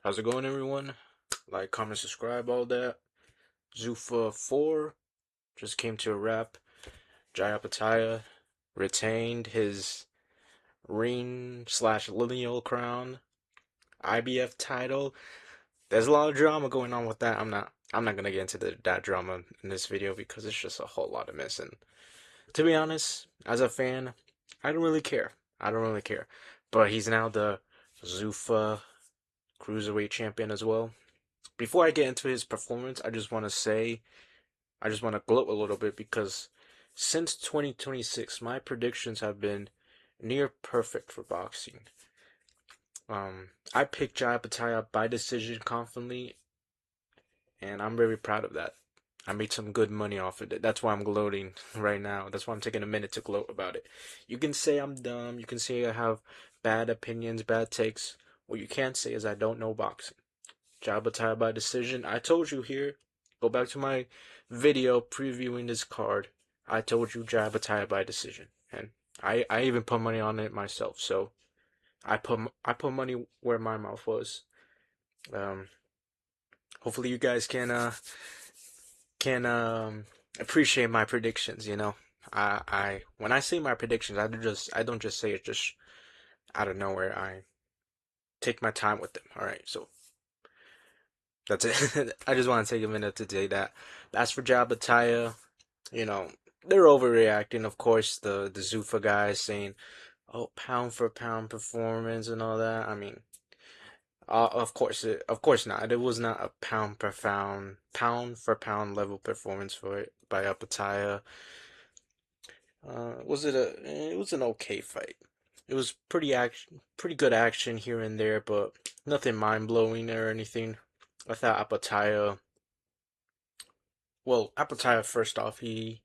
How's it going, everyone? Like, comment, subscribe, all that. ZUFFA 4 just came to a wrap. Jai Opetaia retained his ring slash lineal crown IBF title. There's a lot of drama going on with that. I'm not gonna get into that drama in this video because it's just a whole lot of mess. And to be honest, as a fan, I don't really care. I don't really care. But he's now the ZUFFA Cruiserweight champion as well. Before I get into his performance, I just want to gloat a little bit because since 2026, my predictions have been near perfect for boxing. I picked Jai Opetaia by decision confidently, and I'm very proud of that. I made some good money off of it. That's why I'm gloating right now. That's why I'm taking a minute to gloat about it. You can say I'm dumb. You can say I have bad opinions, bad takes. What you can't say is I don't know boxing. Jai Opetaia by decision. I told you here. Go back to my video previewing this card. I told you Jai Opetaia by decision, and I even put money on it myself. So I put money where my mouth was. Um, Hopefully you guys can appreciate my predictions. I when I say my predictions, I don't just say it just out of nowhere. I take my time with them. All right, so that's it. I just want to take a minute to say that. As for Jai Opetaia, you know, they're overreacting. Of course, the ZUFFA guys saying, "Oh, pound for pound performance and all that." I mean, of course not. It was not a pound for pound level performance for it by Opetaia. It was an okay fight. It was pretty good action here and there, but nothing mind blowing or anything. I thought Opetaia first off, I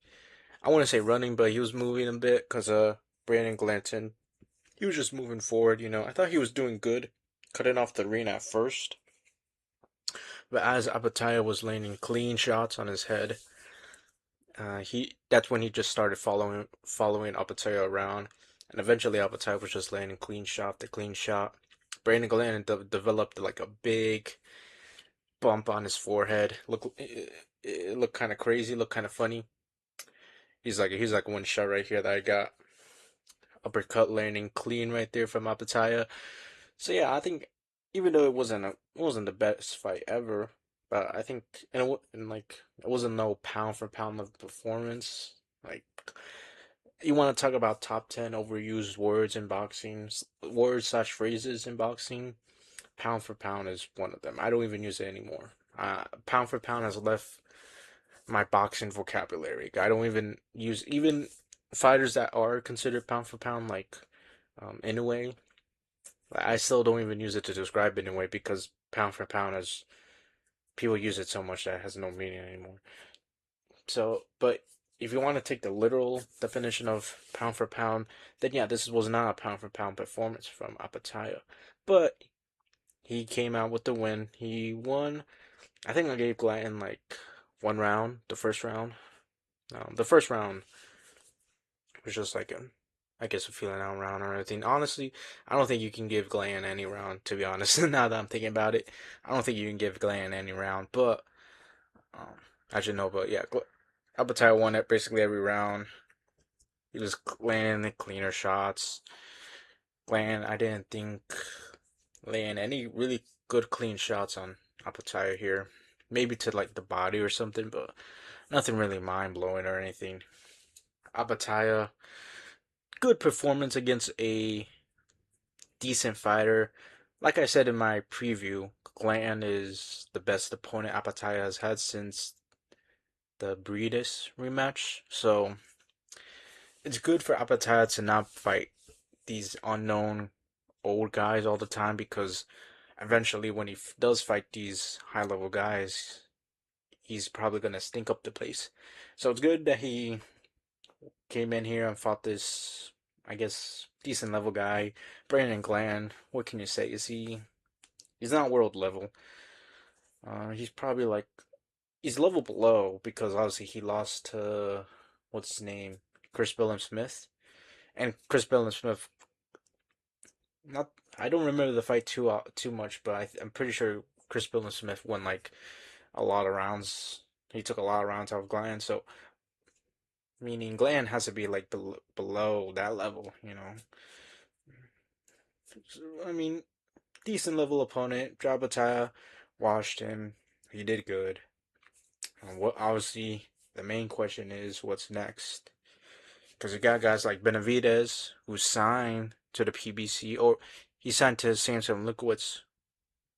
want to say running, but he was moving a bit because Brandon Glanton, he was just moving forward. I thought he was doing good, cutting off the ring at first, but as Opetaia was landing clean shots on his head, he that's when he just started following Opetaia around, and eventually Opetaia was just landing clean shot to clean shot. Brandon Glanton developed like a big bump on his forehead. It looked kind of crazy, looked kind of funny. He's like one shot right here that I got. Uppercut landing clean right there from Opetaia. So yeah, I think even though it wasn't the best fight ever, but I think it wasn't no pound for pound of performance. Like, you want to talk about top 10 overused words in boxing, words slash phrases in boxing. Pound for pound is one of them. I don't even use it anymore. Pound for pound has left my boxing vocabulary. I don't even use even fighters that are considered pound for pound, like Inoue. I still don't even use it to describe Inoue because pound for pound has people use it so much that it has no meaning anymore. So, but if you want to take the literal definition of pound for pound, then yeah, this was not a pound for pound performance from Opetaia. But he came out with the win. He won. I think I gave Glanton like one round, the first round. The first round was just like I guess a feeling out round or anything. Honestly, I don't think you can give Glanton any round, to be honest. Now that I'm thinking about it, I don't think you can give Glanton any round. But um, I should know. But yeah, Opetaia won it basically every round. He was landing the cleaner shots. Glanton, I didn't think laying any really good clean shots on Opetaia here. Maybe to like the body or something, but nothing really mind blowing or anything. Opetaia, good performance against a decent fighter. Like I said in my preview, Glanton is the best opponent Opetaia has had since the Breedis rematch. So it's good for Opetaia to not fight these unknown old guys all the time because eventually when he does fight these high level guys, he's probably gonna stink up the place. So it's good that he came in here and fought this, I guess, decent level guy, Brandon Glanton. What can you say? He's not world level. He's probably like he's level below because obviously he lost to what's his name, Chris Billum Smith, and Chris Billum Smith. Not I don't remember the fight too much, but I'm pretty sure Chris Smith won like a lot of rounds. He took a lot of rounds out of Glenn, so meaning Glenn has to be like below that level, you know. So, I mean, decent level opponent. Jabataya washed him. He did good. What obviously the main question is what's next, because you got guys like Benavidez who signed to the PBC, or he signed to Samsung Liquids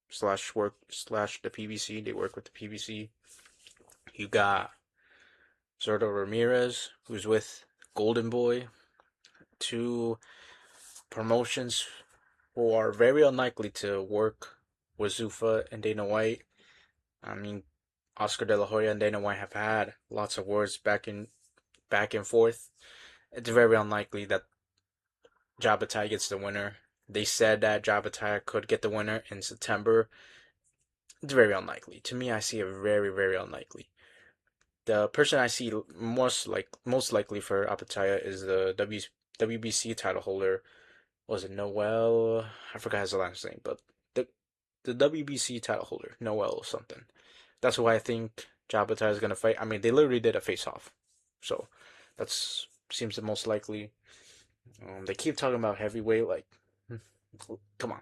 slash work slash the PBC. They work with the PBC. You got Zurdo Ramirez, who's with Golden Boy, two promotions who are very unlikely to work with Zuffa and Dana White. I mean, Oscar De La Hoya and Dana White have had lots of words back and forth. It's very unlikely that Jabatai gets the winner. They said that Jabatai could get the winner in September. It's very unlikely. To me, I see it very unlikely. The person I see most likely for Opetaia is the WBC title holder. Was it Noel? I forgot his last name, but the the WBC title holder, Noel something. That's who I think Jabatai is gonna fight. I mean, they literally did a face off, so that's seems the most likely. They keep talking about heavyweight, like, come on,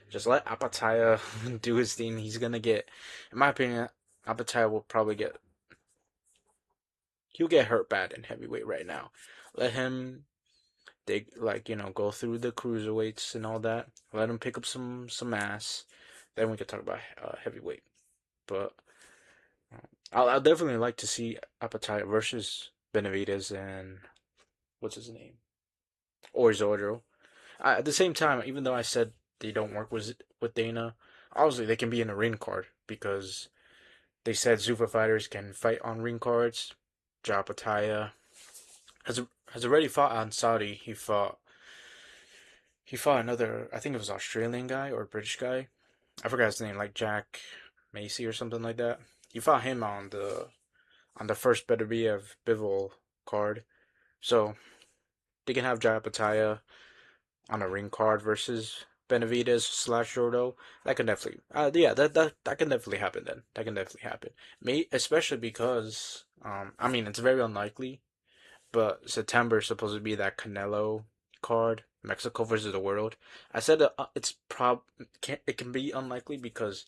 just let Apataya do his thing. He's gonna get, in my opinion, Apataya will probably he'll get hurt bad in heavyweight right now. Let him go through the cruiserweights and all that. Let him pick up some ass. Then we can talk about heavyweight. But I'll definitely like to see Apataya versus Benavidez and what's his name, or Zordro. At the same time, even though I said they don't work with Dana, obviously they can be in a ring card because they said Zuffa fighters can fight on ring cards. Japataya has already fought on Saudi. He fought another, I think it was Australian guy or British guy. I forgot his name, like Jack Macy or something like that. He fought him on the first Better Be of Bivol card. So they can have Japataya on a ring card versus Benavidez slash Jordo. That can definitely, yeah, that can definitely happen. Then that can definitely happen. May especially because, I mean, it's very unlikely, but September is supposed to be that Canelo card, Mexico versus the world. I said it can be unlikely because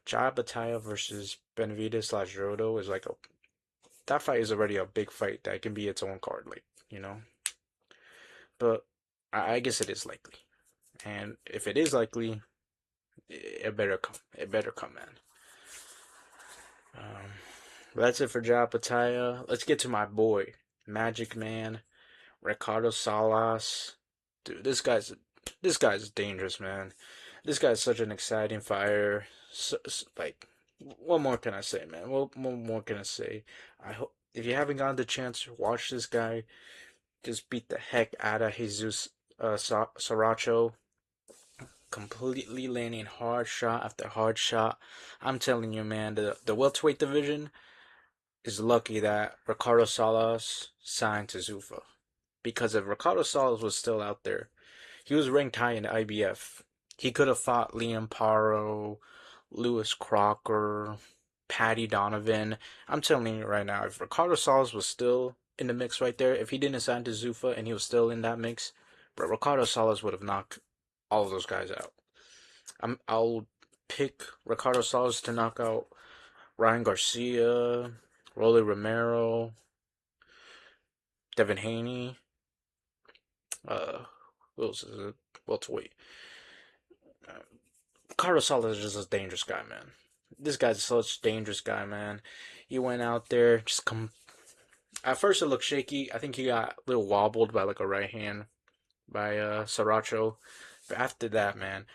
Jai Bataya versus Benavidez slash Jordo is like a that fight is already a big fight that can be its own card, like, you know. But I guess it is likely. And if it is likely, it better come. It better come, man. Um, that's it for Japataya. Let's get to my boy, Magic Man, Ricardo Salas. Dude, this guy's dangerous, man. This guy's such an exciting fighter. Like, what more can I say, man? What more can I say? I hope if you haven't gotten the chance to watch this guy, just beat the heck out of Jesus Saracho, completely landing hard shot after hard shot. I'm telling you, man, the welterweight division is lucky that Ricardo Salas signed to Zuffa. Because if Ricardo Salas was still out there, he was ranked high in the IBF. He could have fought Liam Paro, Lewis Crocker, Patty Donovan. I'm telling you right now, if Ricardo Salas was still in the mix right there, if he didn't sign to Zuffa and he was still in that mix, but Ricardo Salas would have knocked all of those guys out. I'll pick Ricardo Salas to knock out Ryan Garcia, Rolly Romero, Devin Haney. Who else is it? Welterweight. Uh, Carlos Salas is just a dangerous guy, man. This guy's such a dangerous guy, man. He went out there, just come. At first, it looked shaky. I think he got a little wobbled by like a right hand by Saracho. But after that, man,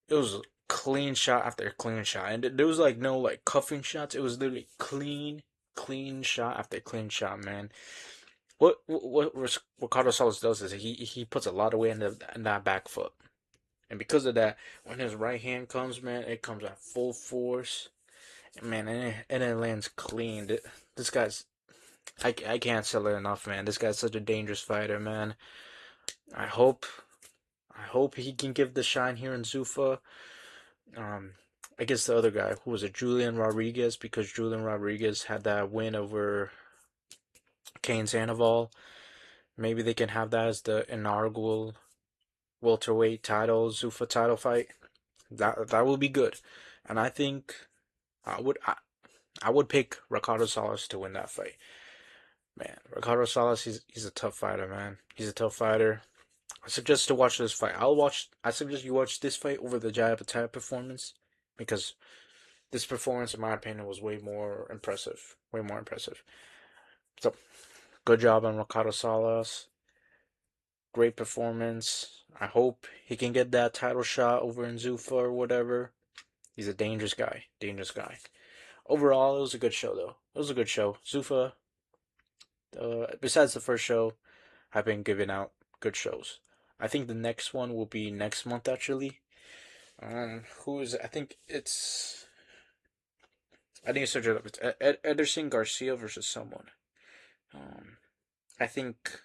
it was clean shot after clean shot, and there was like no like cuffing shots. It was literally clean shot after clean shot, man. What Ricardo Salas does is he puts a lot of weight in that back foot. And because of that, when his right hand comes, man, it comes at full force. Man, and it lands clean. This guy's, I can't sell it enough, man. This guy's such a dangerous fighter, man. I hope, I hope he can give the shine here in ZUFFA. Um, I guess the other guy, who was it, Julian Rodriguez, because Julian Rodriguez had that win over Kane Sandoval. Maybe they can have that as the inaugural welterweight title, ZUFFA title fight. That will be good, and I think I would I, I would pick Ricardo Salas to win that fight. Man, Ricardo Salas, he's a tough fighter, man. He's a tough fighter. I suggest to watch this fight. I suggest you watch this fight over the Jai Opetaia performance because this performance, in my opinion, was way more impressive. Way more impressive. So, good job on Ricardo Salas. Great performance. I hope he can get that title shot over in Zuffa or whatever. He's a dangerous guy. Dangerous guy. Overall, it was a good show, though. It was a good show. Zuffa, besides the first show, I've been giving out good shows. I think the next one will be next month, actually. Who is it? I think it's search it up. It's Ederson Garcia versus someone. Um, I think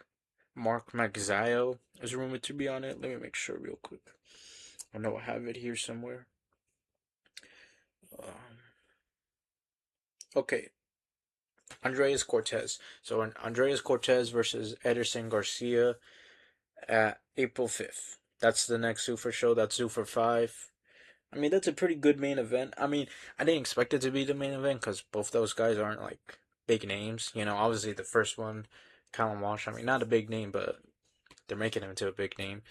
Mark Magzio is rumored to be on it. Let me make sure real quick. I know I have it here somewhere. Um, okay, Andreas Cortez. So Andreas Cortez versus Ederson Garcia at April 5th. That's the next Zuffa show. That's Zuffa 5. I mean, that's a pretty good main event. I mean, I didn't expect it to be the main event because both those guys aren't like big names. You know, obviously the first one, Callum Walsh. I mean, not a big name, but they're making him into a big name.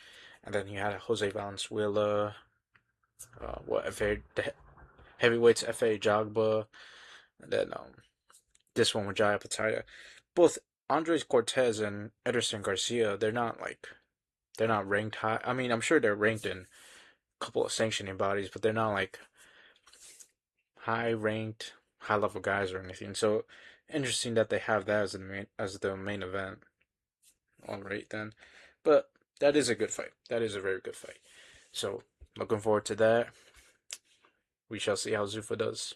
And then you had Jose Valenzuela, the heavyweights Fa Jagba, and then this one with Jaya Pataya. Both Andres Cortez and Ederson Garcia, they're not ranked high. I mean, I'm sure they're ranked in a couple of sanctioning bodies, but they're not like high ranked, high level guys or anything. So interesting that they have that as the main event. All right then, but that is a good fight. That is a very good fight. So looking forward to that. We shall see how Zuffa does.